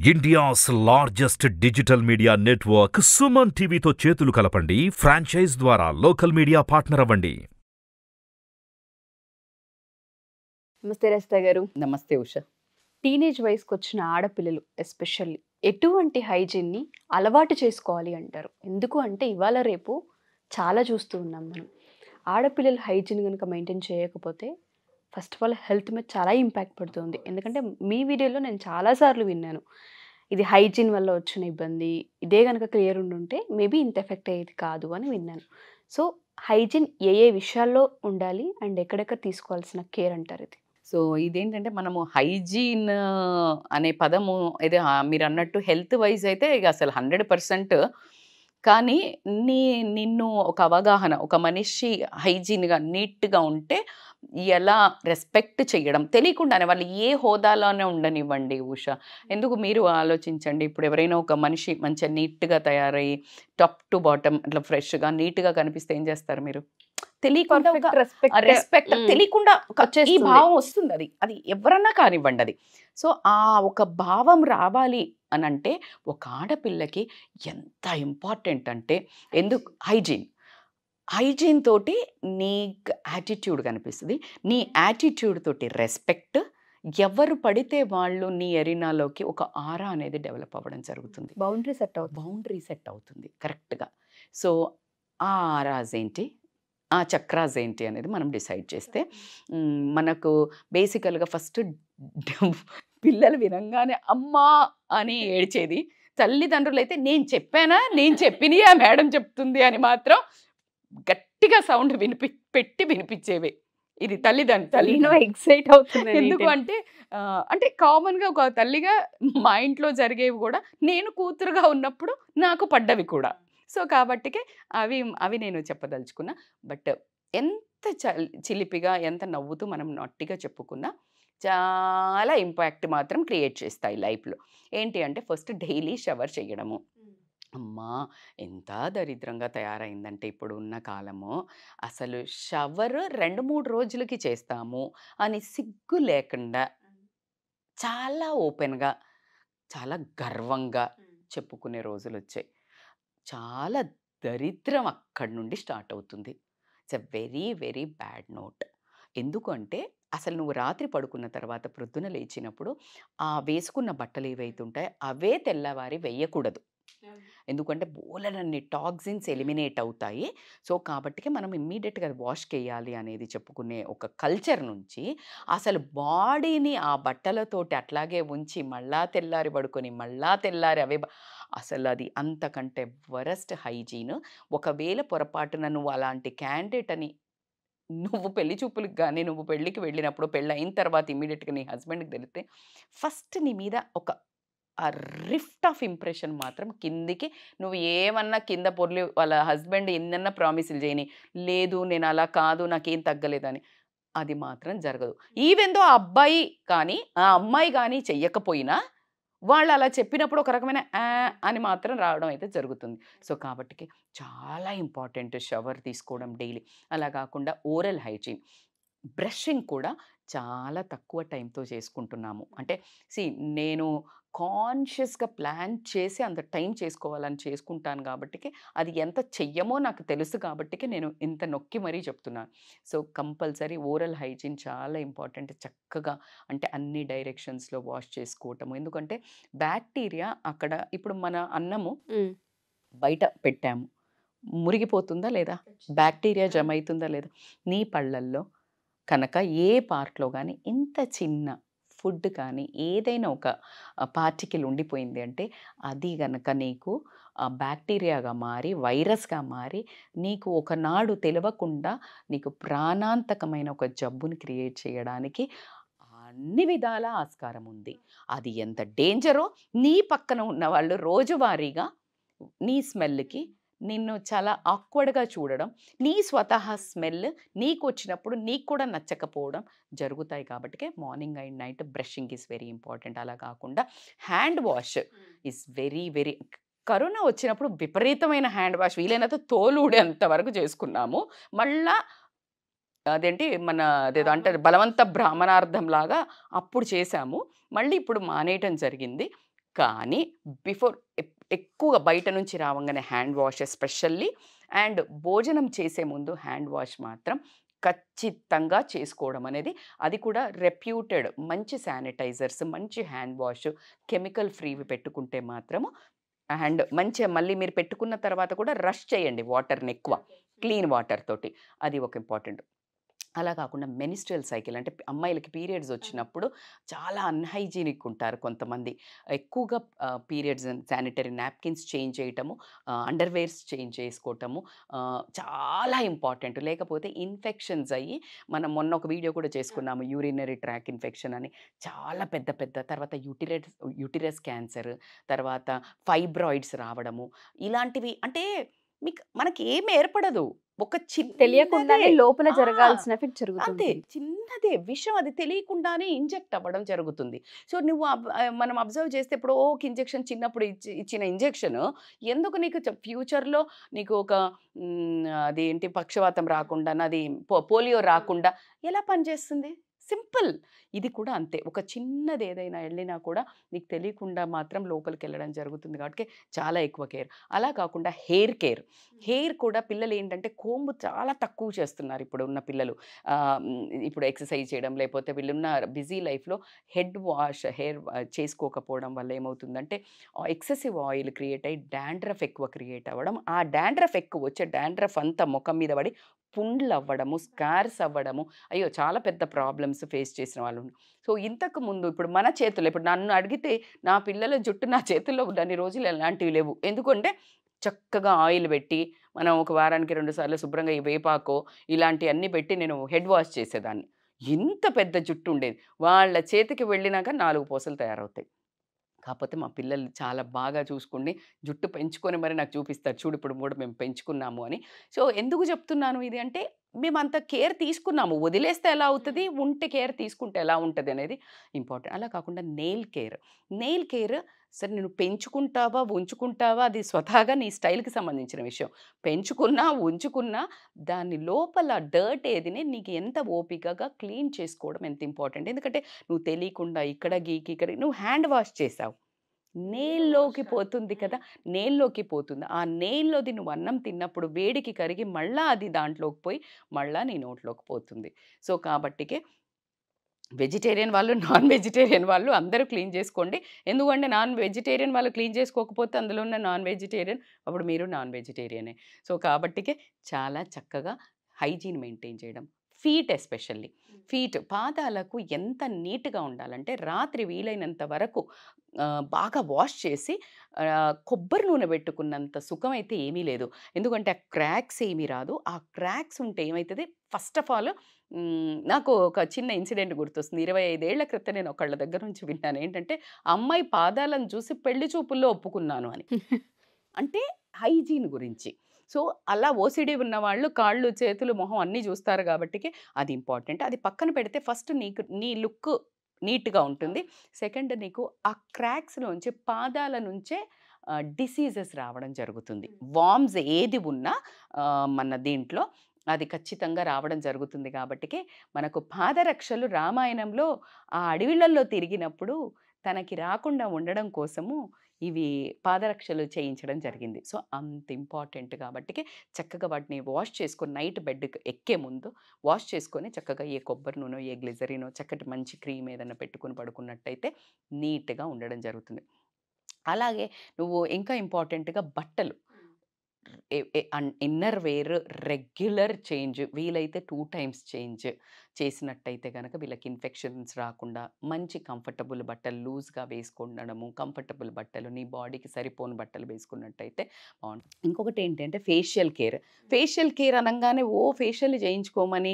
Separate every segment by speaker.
Speaker 1: India's largest digital media network Suman టీవీతో చేతులు కలపండి. ఫ్రాంచైజ్ ద్వారా లోకల్ మీడియా పార్ట్నర్ అవ్వండి.
Speaker 2: నమస్తే రజిత గారు.
Speaker 3: నమస్తే ఉష.
Speaker 2: టీనేజ్ వయసుకు వచ్చిన ఆడపిల్లలు ఎస్పెషల్లీ ఎటువంటి హైజీన్ని అలవాటు చేసుకోవాలి అంటారు? ఎందుకు అంటే ఇవాళ రేపు చాలా చూస్తూ ఉన్నాం మనం. ఆడపిల్లలు హైజీన్ కనుక మెయింటైన్ చేయకపోతే ఫస్ట్ ఆఫ్ ఆల్ హెల్త్ మీద చాలా ఇంపాక్ట్ పడుతుంది. ఎందుకంటే మీ వీడియోలో నేను చాలాసార్లు విన్నాను, ఇది హైజీన్ వల్ల వచ్చిన ఇబ్బంది, ఇదే కనుక క్లియర్ ఉండుంటే మేబీ ఇంత ఎఫెక్ట్ అయ్యేది కాదు అని విన్నాను. సో హైజీన్ ఏ ఏ విషయాల్లో ఉండాలి అండ్ ఎక్కడెక్కడ తీసుకోవాల్సిన కేర్ అంటారు ఇది?
Speaker 3: సో ఇదేంటంటే మనము హైజీన్ అనే పదము ఇది మీరు అన్నట్టు హెల్త్ వైజ్ అయితే ఇక అసలు 100%. కానీ నిన్ను ఒక అవగాహన, ఒక మనిషి హైజీన్గా నీట్గా ఉంటే ఎలా రెస్పెక్ట్ చేయడం తెలియకుండానే వాళ్ళు ఏ హోదాలోనే ఉండనివ్వండి ఉష. ఎందుకు మీరు ఆలోచించండి, ఇప్పుడు ఎవరైనా ఒక మనిషి మంచిగా నీట్గా తయారయ్యి టాప్ టు బాటమ్ అట్లా ఫ్రెష్గా నీట్గా కనిపిస్తే ఏం చేస్తారు మీరు? తెలియకుండా రెస్పెక్ట్ తెలియకుండా ఈ భావం వస్తుంది. అది ఎవరన్నా కానివ్వండి అది. సో ఆ ఒక భావం రావాలి అని అంటే ఒక ఆడపిల్లకి ఎంత ఇంపార్టెంట్ అంటే ఎందుకు హైజీన్ తోటి నీ యాటిట్యూడ్ కనిపిస్తుంది. నీ యాటిట్యూడ్ తోటి రెస్పెక్ట్, ఎవరు పడితే వాళ్ళు నీ ఎరినాలోకి ఒక ఆరా అనేది డెవలప్ అవ్వడం జరుగుతుంది. బౌండరీ సెట్ అవుతుంది కరెక్ట్గా. సో ఆ ఆరాస్ ఏంటి, ఆ చక్రాస్ ఏంటి అనేది మనం డిసైడ్ చేస్తే మనకు బేసికల్గా ఫస్ట్ పిల్లలు వినంగానే అమ్మా అని ఏడ్చేది, తల్లిదండ్రులు అయితే నేను చెప్పినవి ఆ మేడం చెప్తుంది అని మాత్రం గట్టిగా సౌండ్ వినిపించేవి. ఇది తల్లిదండ్రులు
Speaker 2: ఎక్సైట్ అవుతుంది.
Speaker 3: ఎందుకు అంటే కామన్గా ఒక తల్లిగా మా ఇంట్లో జరిగేవి కూడా నేను కూతురుగా ఉన్నప్పుడు నాకు పడ్డవి కూడా. సో కాబట్టికే అవి నేను చెప్పదలుచుకున్నా. బట్ ఎంత చిలిపిగా ఎంత నవ్వుతూ మనం నొట్టిగా చెప్పుకున్నా చాలా ఇంపాక్ట్ మాత్రం క్రియేట్ చేస్తాయి లైఫ్లో. ఏంటి అంటే ఫస్ట్ డైలీ షవర్ చేయడము. అమ్మా ఎంత దరిద్రంగా తయారైందంటే ఇప్పుడు ఉన్న కాలము, అసలు షవర్ 2-3 రోజులకి చేస్తాము అని సిగ్గు లేకుండా చాలా ఓపెన్గా చాలా గర్వంగా చెప్పుకునే రోజులు వచ్చాయి. చాలా దరిద్రం అక్కడి నుండి స్టార్ట్ అవుతుంది. It's a very very bad note. ఎందుకంటే అసలు నువ్వు రాత్రి పడుకున్న తర్వాత ప్రొద్దున లేచినప్పుడు ఆ వేసుకున్న బట్టలు ఏవైతే ఉంటాయో అవే తెల్లవారి వేయకూడదు. ఎందుకంటే బోలెడన్ని టాక్సిన్స్ ఎలిమినేట్ అవుతాయి. సో కాబట్టికే మనం ఇమ్మీడియట్గా వాష్ చేయాలి అనేది చెప్పుకునే ఒక కల్చర్ నుంచి అసలు బాడీని ఆ బట్టలతోటి అట్లాగే ఉంచి మళ్ళా తెల్లారి పడుకొని మళ్ళా తెల్లారి అవే అసలు అది అంతకంటే వరస్ట్ హైజీన్. ఒకవేళ పొరపాటున నువ్వు అలాంటి క్యాండిడేట్ అని నువ్వు పెళ్లి చూపులకు కానీ నువ్వు పెళ్ళికి వెళ్ళినప్పుడు పెళ్ళి అయిన తర్వాత ఇమ్మీడియట్గా నీ హస్బెండ్కి తెలిస్తే ఫస్ట్ నీ మీద ఒక ఆ రిఫ్ట్ ఆఫ్ ఇంప్రెషన్ మాత్రం కిందికి, నువ్వు ఏమన్నా కింద పొర్లి వాళ్ళ హస్బెండ్ ఎన్నన్నా ప్రామిసులు చేయని, లేదు నేను అలా కాదు నాకేం తగ్గలేదని, అది మాత్రం జరగదు. ఈవెన్ దో ఆ అబ్బాయి కానీ ఆ అమ్మాయి కానీ చెయ్యకపోయినా వాళ్ళు అలా చెప్పినప్పుడు ఒక రకమైన అని మాత్రం రావడం అయితే జరుగుతుంది. సో కాబట్టికి చాలా ఇంపార్టెంట్ షవర్ తీసుకోవడం డైలీ. అలా కాకుండా ఓరల్ హైజీన్, బ్రషింగ్ కూడా చాలా తక్కువ టైంతో చేసుకుంటున్నాము. అంటే నేను కాన్షియస్గా ప్లాన్ చేసి అంత టైం చేసుకోవాలని చేసుకుంటాను కాబట్టికి అది ఎంత చెయ్యమో నాకు తెలుసు కాబట్టికి నేను ఇంత నొక్కి మరీ చెప్తున్నాను. సో కంపల్సరీ ఓరల్ హైజీన్ చాలా ఇంపార్టెంట్. చక్కగా అంటే అన్ని డైరెక్షన్స్లో వాష్ చేసుకోవటము. ఎందుకంటే బ్యాక్టీరియా అక్కడ ఇప్పుడు మన అన్నము బయట పెట్టాము, మురిగిపోతుందా లేదా, బ్యాక్టీరియా జమ అవుతుందా లేదా, నీ పళ్ళల్లో కనుక ఏ పార్ట్లో కానీ ఇంత చిన్న ఫుడ్ కానీ ఏదైనా ఒక పార్టికల్ ఉండిపోయింది అంటే అది కనుక నీకు బ్యాక్టీరియాగా మారి వైరస్గా మారి నీకు ఒకనాడు తెలియకుండా నీకు ప్రాణాంతకమైన ఒక జబ్బుని క్రియేట్ చేయడానికి అన్ని విధాల ఆస్కారం ఉంది. అది ఎంత డేంజరో నీ పక్కన ఉన్న వాళ్ళు రోజువారీగా నీ స్మెల్కి నిన్ను చాలా ఆక్వర్డ్గా చూడడం, నీ స్వతహా స్మెల్ నీకు వచ్చినప్పుడు నీకు కూడా నచ్చకపోవడం జరుగుతాయి. కాబట్టి morning and night brushing is very important. అలా కాకుండా hand wash is very very. Corona వచ్చినప్పుడు విపరీతమైన హ్యాండ్ వాష్ వీలైనంత తోలుడేంత వరకు చేసుకున్నాము. మళ్ళా అదేంటి మన అదేదో అంటారు బలవంత బ్రాహ్మణార్థం లాగా అప్పుడు చేశాము. మళ్ళీ ఇప్పుడు మానేయటం జరిగింది. కానీ బిఫోర్ ఎక్కువగా బయట నుంచి రావంగానే హ్యాండ్ వాష్ ఎస్పెషల్లీ, అండ్ భోజనం చేసే ముందు హ్యాండ్ వాష్ మాత్రం ఖచ్చితంగా చేసుకోవడం అనేది, అది కూడా రెప్యూటెడ్ మంచి శానిటైజర్స్, మంచి హ్యాండ్ వాష్, కెమికల్ ఫ్రీవి పెట్టుకుంటే మాత్రము. అండ్ మంచిగా మళ్ళీ మీరు పెట్టుకున్న తర్వాత కూడా రష్ చేయండి వాటర్ని ఎక్కువ, క్లీన్ వాటర్ తోటి, అది ఒక ఇంపార్టెంట్. అలా కాకుండా మెనిస్ట్రల్ సైకిల్ అంటే అమ్మాయిలకి పీరియడ్స్ వచ్చినప్పుడు చాలా అన్హైజీనిక్ ఉంటారు కొంతమంది. ఎక్కువగా పీరియడ్స్ శానిటరీ నాప్కిన్స్ చేంజ్ చేయటము, అండర్వేర్స్ చేంజ్ చేసుకోవటము చాలా ఇంపార్టెంట్. లేకపోతే ఇన్ఫెక్షన్స్ అయ్యి, మనం మొన్న ఒక వీడియో కూడా చేసుకున్నాము యూరినరీ ట్రాక్ ఇన్ఫెక్షన్ అని, చాలా పెద్ద పెద్ద, తర్వాత యూటిరస్ క్యాన్సర్, తర్వాత ఫైబ్రాయిడ్స్ రావడము, ఇలాంటివి. అంటే మనకి ఏమి ఏర్పడదు, ఒక
Speaker 2: తెలియకుండానే లోపల జరగాల్సిన
Speaker 3: అంతే
Speaker 2: జరుగుతుంది.
Speaker 3: చిన్నదే విషయం, అది తెలియకుండానే ఇంజెక్ట్ అవ్వడం జరుగుతుంది. సో నువ్వు మనం అబ్జర్వ్ చేస్తే ఇప్పుడు ఒక ఇంజెక్షన్ చిన్నప్పుడు ఇచ్చిన ఇంజెక్షన్ ఎందుకు నీకు ఫ్యూచర్లో నీకు ఒక అదేంటి పక్షవాతం రాకుండా, అది పోలియో రాకుండా ఎలా పనిచేస్తుంది? సింపుల్. ఇది కూడా అంతే, ఒక చిన్నది ఏదైనా వెళ్ళినా కూడా నీకు తెలియకుండా మాత్రం లోపలికి వెళ్ళడం జరుగుతుంది. కాబట్టి చాలా ఎక్కువ కేర్. అలా కాకుండా హెయిర్ కేర్, హెయిర్ కూడా పిల్లలు ఏంటంటే కోంబు చాలా తక్కువ చేస్తున్నారు ఇప్పుడు ఉన్న పిల్లలు. ఇప్పుడు ఎక్సర్సైజ్ చేయడం, లేకపోతే వీళ్ళున్న బిజీ లైఫ్లో హెడ్ వాష్, హెయిర్ చేసుకోకపోవడం వల్ల ఏమవుతుందంటే ఎక్సెసివ్ ఆయిల్ క్రియేట్ అయ్యి డాండ్రఫ్ ఎక్కువ క్రియేట్ అవ్వడం, ఆ డాండ్రఫ్ ఎక్కువ వచ్చే డాండ్రఫ్ అంతా ముఖం మీద పడి పుండ్లు అవ్వడము, స్కార్స్ అవ్వడము, అయ్యో చాలా పెద్ద ప్రాబ్లమ్స్ ఫేస్ చేసిన వాళ్ళు. సో ఇంతకు ముందు ఇప్పుడు మన చేతుల్లో, ఇప్పుడు నన్ను అడిగితే నా పిల్లల జుట్టు నా చేతుల్లో అన్ని రోజులు ఎలాంటివి లేవు. ఎందుకంటే చక్కగా ఆయిల్ పెట్టి మనం ఒక వారానికి 2 సార్లు శుభ్రంగా ఈ వేపాకో ఇలాంటివన్నీ పెట్టి నేను హెడ్ వాష్ చేసేదాన్ని. ఇంత పెద్ద జుట్టు ఉండేది, వాళ్ళ చేతికి వెళ్ళినాక 4 పూసలు తయారవుతాయి. కాకపోతే మా పిల్లలు చాలా బాగా చూసుకుని జుట్టు పెంచుకొని మరి నాకు చూపిస్తారు, చూడు ఇప్పుడు కూడా మేము పెంచుకున్నాము అని. సో ఎందుకు చెప్తున్నాను ఇది అంటే, మేము అంత కేర్ తీసుకున్నాము, వదిలేస్తే ఎలా అవుతుంది, ఉంటే కేర్ తీసుకుంటే ఎలా ఉంటుంది అనేది ఇంపార్టెంట్. అలా కాకుండా నెయిల్ కేర్ సరే నువ్వు పెంచుకుంటావా ఉంచుకుంటావా అది స్వతహాగా నీ స్టైల్కి సంబంధించిన విషయం. పెంచుకున్నా ఉంచుకున్నా దాని లోపల డర్ట్ ఏదిని నీకు ఎంత ఓపికగా క్లీన్ చేసుకోవడం ఎంత ఇంపార్టెంట్. ఎందుకంటే నువ్వు తెలియకుండా ఇక్కడ గీకి ఇక్కడ నువ్వు హ్యాండ్ వాష్ చేసావు, నెయిల్లోకి పోతుంది కదా, నెయిల్లోకి పోతుంది. ఆ నెయిల్లోది నువ్వు అన్నం తిన్నప్పుడు వేడికి కరిగి మళ్ళీ అది దాంట్లోకి పోయి మళ్ళీ నీ నోట్లోకి పోతుంది. సో కాబట్టికే వెజిటేరియన్ వాళ్ళు, నాన్ వెజిటేరియన్ వాళ్ళు అందరూ క్లీన్ చేసుకోండి. ఎందుకంటే నాన్ వెజిటేరియన్ వాళ్ళు క్లీన్ చేసుకోకపోతే అందులో ఉన్న నాన్ వెజిటేరియన్ అప్పుడు మీరు నాన్ వెజిటేరియనే. సో కాబట్టికే చాలా చక్కగా హైజీన్ మెయింటైన్ చేయడం. ఫీట్ ఎస్పెషల్లీ, పాదాలకు ఎంత నీట్గా ఉండాలంటే రాత్రి వీలైనంత వరకు బాగా వాష్ చేసి కొబ్బరి నూనె పెట్టుకున్నంత సుఖం అయితే ఏమీ లేదు. ఎందుకంటే ఆ క్రాక్స్ ఏమీ రాదు. ఆ క్రాక్స్ ఉంటే ఏమవుతుంది, ఫస్ట్ ఆఫ్ ఆల్ నాకు ఒక చిన్న ఇన్సిడెంట్ గుర్తొస్తుంది. 25 ఏళ్ల క్రితం నేను ఒకళ్ళ దగ్గర నుంచి విన్నాను ఏంటంటే, అమ్మాయి పాదాలను చూసి పెళ్లి చూపుల్లో ఒప్పుకున్నాను అని. అంటే హైజీన్ గురించి. సో అలా ఓసిడి ఉన్న వాళ్ళు కాళ్ళు చేతులు మొహం అన్నీ చూస్తారు కాబట్టి అది ఇంపార్టెంట్. అది పక్కన పెడితే ఫస్ట్ నీ లుక్ నీట్గా ఉంటుంది. సెకండ్ నీకు ఆ క్రాక్స్లోంచి పాదాల నుంచే డిసీజెస్ రావడం జరుగుతుంది. వామ్స్ ఏది ఉన్నా మన దీంట్లో అది ఖచ్చితంగా రావడం జరుగుతుంది. కాబట్టి మనకు పాదరక్షలు రామాయణంలో ఆ అడవిళ్ళల్లో తిరిగినప్పుడు తనకి రాకుండా ఉండడం కోసము ఇవి పాదరక్షలు చేయించడం జరిగింది. సో అంత ఇంపార్టెంట్ కాబట్టి చక్కగా వాటిని వాష్ చేసుకొని నైట్ బెడ్ ఎక్కే ముందు వాష్ చేసుకొని చక్కగా ఏ కొబ్బరి నూనె, ఏ గ్లిజరినో, చక్కటి మంచి క్రీమ్ ఏదైనా పెట్టుకొని పడుకున్నట్టయితే నీట్గా ఉండడం జరుగుతుంది. అలాగే నువ్వు ఇంకా ఇంపార్టెంట్గా బట్టలు, ఇన్నర్ వేర్ రెగ్యులర్ చేంజ్, వీలైతే 2 times చేంజ్ చేసినట్టయితే కనుక వీళ్ళకి ఇన్ఫెక్షన్స్ రాకుండా మంచి కంఫర్టబుల్ బట్టలు లూజ్గా వేసుకుండడము, కంఫర్టబుల్ బట్టలు నీ బాడీకి సరిపోని బట్టలు వేసుకున్నట్టయితే బాగుంటుంది. ఇంకొకటి ఏంటంటే ఫేషియల్ కేర్ అనగానే ఫేషియల్ చేయించుకోమని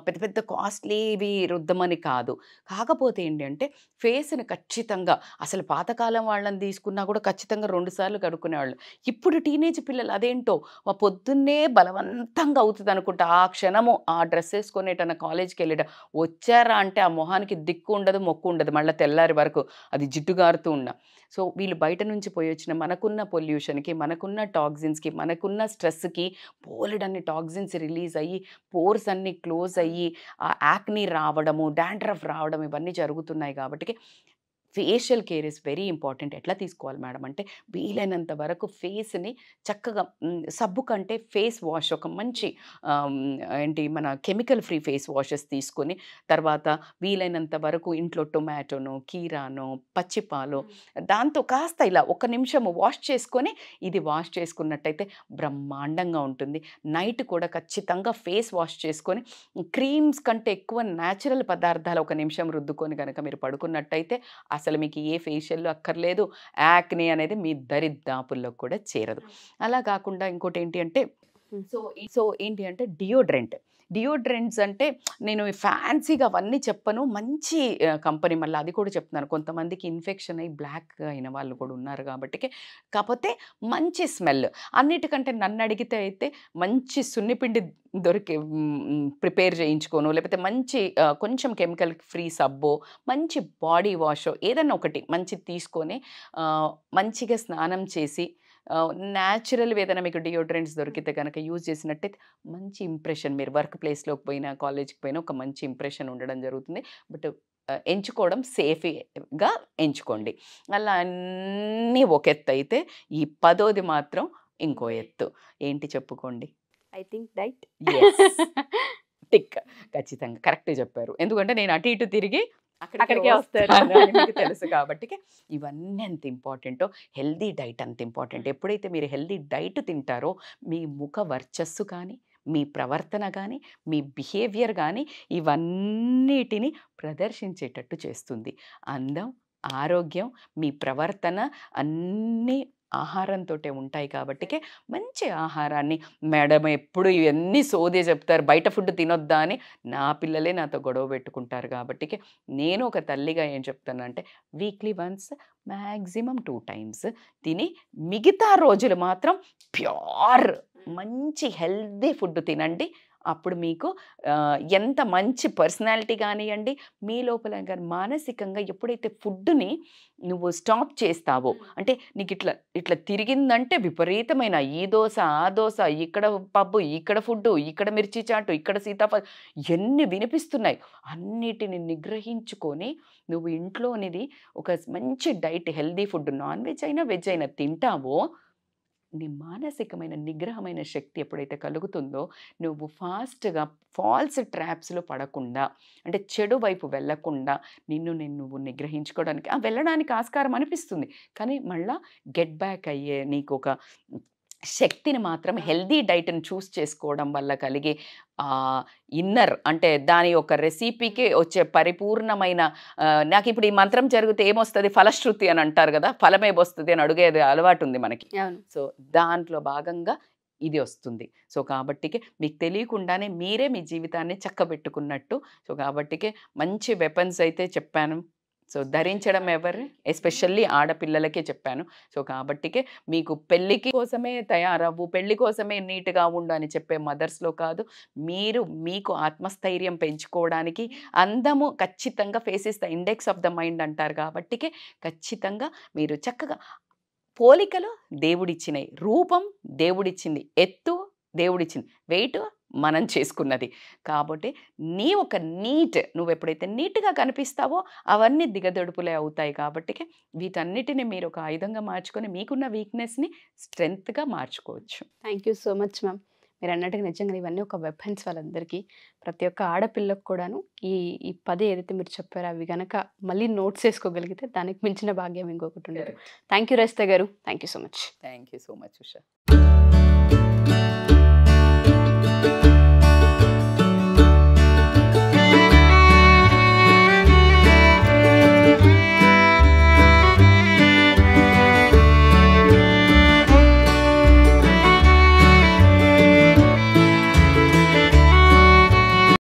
Speaker 3: పెద్ద పెద్ద కాస్ట్లీవి రుద్దమని కాదు. కాకపోతే ఏంటంటే ఫేస్ని ఖచ్చితంగా, అసలు పాతకాలం వాళ్ళని తీసుకున్నా కూడా ఖచ్చితంగా 2 సార్లు కడుక్కునేవాళ్ళు. ఇప్పుడు టీనేజ్ పిల్లలు అదేంటో పొద్దున్నే బలవంతంగా అవుతుంది అనుకుంటా, ఆ క్షణము ఆ డ్రెస్ వేసుకునేటన్న కాలేజ్కి వెళ్ళేట వచ్చారా అంటే ఆ మొహానికి దిక్కు ఉండదు, మొక్కు ఉండదు, మళ్ళీ తెల్లారి వరకు అది జిడ్డుగారుతూ ఉన్న. సో వీళ్ళు బయట నుంచి పోయి వచ్చిన మనకున్న పొల్యూషన్కి, మనకున్న టాక్సిన్స్కి, మనకున్న స్ట్రెస్కి బోలెడన్ని టాక్సిన్స్ రిలీజ్ అయ్యి పోర్స్ అన్నీ క్లోజ్ అయ్యి ఆ యాక్నీ రావడము, డాండ్రఫ్ రావడం ఇవన్నీ జరుగుతున్నాయి. కాబట్టి facial care is very important. ఎట్లా తీసుకోవాలి మేడం అంటే, వీలైనంత వరకు ఫేస్ని చక్కగా సబ్బు కంటే ఫేస్ వాష్ ఒక మంచి మన కెమికల్ ఫ్రీ ఫేస్ వాషెస్ తీసుకొని, తర్వాత వీలైనంత వరకు ఇంట్లో టొమాటోను, కీరాను, పచ్చిపాలు దాంతో కాస్త ఇలా 1 నిమిషము వాష్ చేసుకొని ఇది వాష్ చేసుకున్నట్టయితే బ్రహ్మాండంగా ఉంటుంది. నైట్ కూడా ఖచ్చితంగా ఫేస్ వాష్ చేసుకొని క్రీమ్స్ కంటే ఎక్కువ న్యాచురల్ పదార్థాలు 1 నిమిషం రుద్దుకొని కనుక మీరు పడుకున్నట్టయితే అసలు మీకు ఏ ఫేషియల్ అక్కర్లేదు. యాక్నే అనేది మీ దరిదాపుల్లో కూడా చేరదు. అలా కాకుండా ఇంకోటి ఏంటి అంటే ఏంటి అంటే డియోడ్రెంట్స్ అంటే నేను ఫ్యాన్సీగా అవన్నీ చెప్పను. మంచి కంపెనీ, మళ్ళీ అది కూడా చెప్తున్నాను. కొంతమందికి ఇన్ఫెక్షన్ అయ్యి బ్లాక్ అయిన వాళ్ళు కూడా ఉన్నారు కాబట్టి, కాకపోతే మంచి స్మెల్. అన్నిటికంటే నన్ను అడిగితే అయితే మంచి సున్నిపిండి ప్రిపేర్ చేయించుకోను, లేకపోతే మంచి కొంచెం కెమికల్ ఫ్రీ సబ్బో, మంచి బాడీ వాషో ఏదన్నా ఒకటి మంచిది తీసుకొని మంచిగా స్నానం చేసి న్యాచురల్ ఏదైనా మీకు డియోడ్రెంట్స్ దొరికితే కనుక యూజ్ చేసినట్టయితే మంచి ఇంప్రెషన్, మీరు వర్క్ ప్లేస్లోకి పోయినా కాలేజ్కి పోయినా ఒక మంచి ఇంప్రెషన్ ఉండడం జరుగుతుంది. బట్ ఎంచుకోవడం సేఫ్గా ఎంచుకోండి. అలా అన్నీ ఒక ఎత్తు అయితే ఈ 10ది మాత్రం ఇంకో ఎత్తు. ఏంటి చెప్పుకోండి?
Speaker 2: I think diet.
Speaker 3: టిక్. ఖచ్చితంగా కరెక్ట్గా చెప్పారు. ఎందుకంటే నేను అటు ఇటు తిరిగి
Speaker 2: అక్కడికే వస్తారు.
Speaker 3: మీకు తెలుసు కాబట్టి ఇవన్నీ ఎంత ఇంపార్టెంటో హెల్దీ డైట్ అంత ఇంపార్టెంట్. ఎప్పుడైతే మీరు హెల్దీ డైట్ తింటారో మీ ముఖ వర్చస్సు కానీ, మీ ప్రవర్తన కానీ, మీ బిహేవియర్ కానీ ఇవన్నిటిని ప్రదర్శించేటట్టు చేస్తుంది. అందం, ఆరోగ్యం, మీ ప్రవర్తన అన్నీ ఆహారంతో ఉంటాయి కాబట్టి మంచి ఆహారాన్ని, మేడం ఎప్పుడు ఇవన్నీ సోదే చెప్తారు బయట ఫుడ్ తినొద్దా అని, నా పిల్లలే నాతో గొడవ పెట్టుకుంటారు కాబట్టి నేను ఒక తల్లిగా ఏం చెప్తానంటే వీక్లీ వన్స్ మ్యాక్సిమం 2 టైమ్స్ తిని మిగతా రోజులు మాత్రం ప్యూర్ మంచి హెల్దీ ఫుడ్ తినండి. అప్పుడు మీకు ఎంత మంచి పర్సనాలిటీ కానివ్వండి, మీ లోపల కానీ మానసికంగా ఎప్పుడైతే ఫుడ్ని నువ్వు స్టాప్ చేస్తావో, అంటే నీకు ఇట్లా తిరిగిందంటే విపరీతమైన ఈ దోశ ఆ దోశ, ఇక్కడ పబ్బు, ఇక్కడ ఫుడ్డు, ఇక్కడ మిర్చి చాటు, ఇక్కడ సీతాఫలం, ఎన్ని వినిపిస్తున్నాయి, అన్నిటిని నిగ్రహించుకొని నువ్వు ఇంట్లోనిది ఒక మంచి diet healthy food non veg అయినా వెజ్ అయినా తింటావో, నీ మానసికమైన నిగ్రహమైన శక్తి ఎప్పుడైతే కలుగుతుందో నువ్వు ఫాస్ట్గా ఫాల్స్ ట్రాప్స్లో పడకుండా, అంటే చెడు వైపు వెళ్ళకుండా నువ్వు నిగ్రహించుకోవడానికి వెళ్ళడానికి ఆస్కారం అనిపిస్తుంది, కానీ మళ్ళా గెట్ బ్యాక్ అయ్యే నీకు ఒక శక్తిని మాత్రం హెల్దీ డైట్ని చూస్ చేసుకోవడం వల్ల కలిగే ఇన్నర్, అంటే దాని యొక్క రెసిపీకి వచ్చే పరిపూర్ణమైన, నాకు ఇప్పుడు ఈ మంత్రం జరిగితే ఏమొస్తుంది, ఫలశ్రుతి అని అంటారు కదా, ఫలమేమొస్తుంది అని అడిగేది అలవాటు ఉంది మనకి. సో దాంట్లో భాగంగా ఇది వస్తుంది. సో కాబట్టికి మీకు తెలియకుండానే మీరే మీ జీవితాన్ని చక్కబెట్టుకున్నట్టు. సో కాబట్టికి మంచి వెపన్స్ అయితే చెప్పాను. సో ధరించడం ఎవరు, ఎస్పెషల్లీ ఆడపిల్లలకే చెప్పాను. సో కాబట్టికే మీకు పెళ్ళికి కోసమే తయారవ్వు, పెళ్ళి కోసమే నీట్గా ఉండు అని చెప్పే మదర్స్లో కాదు, మీరు మీకు ఆత్మస్థైర్యం పెంచుకోవడానికి, అందము ఖచ్చితంగా face is the index of the mind అంటారు కాబట్టికే ఖచ్చితంగా మీరు చక్కగా పోలికలు దేవుడిచ్చినాయి, రూపం దేవుడిచ్చింది, ఎత్తు దేవుడిచ్చింది, వెయిట్ మనం చేసుకున్నది. కాబట్టి నీ ఒక నువ్వు ఎప్పుడైతే నీట్గా కనిపిస్తావో అవన్నీ దిగదొడుపులే అవుతాయి. కాబట్టి వీటన్నిటిని మీరు ఒక ఆయుధంగా మార్చుకొని మీకున్న వీక్నెస్ని స్ట్రెంగ్త్గా మార్చుకోవచ్చు.
Speaker 2: Thank you so much ma'am. మీరు అన్నట్టుగా నిజంగా ఇవన్నీ ఒక వెపన్స్ వాళ్ళందరికీ, ప్రతి ఒక్క ఆడపిల్లకు కూడాను ఈ 10 ఏదైతే మీరు చెప్పారో అవి కనుక మళ్ళీ నోట్స్ చేసుకోగలిగితే దానికి మించిన భాగ్యం ఇంకొకటి ఉండదు. థ్యాంక్ యూ రజిత గారు. Thank you so much.
Speaker 3: Thank you so much Usha.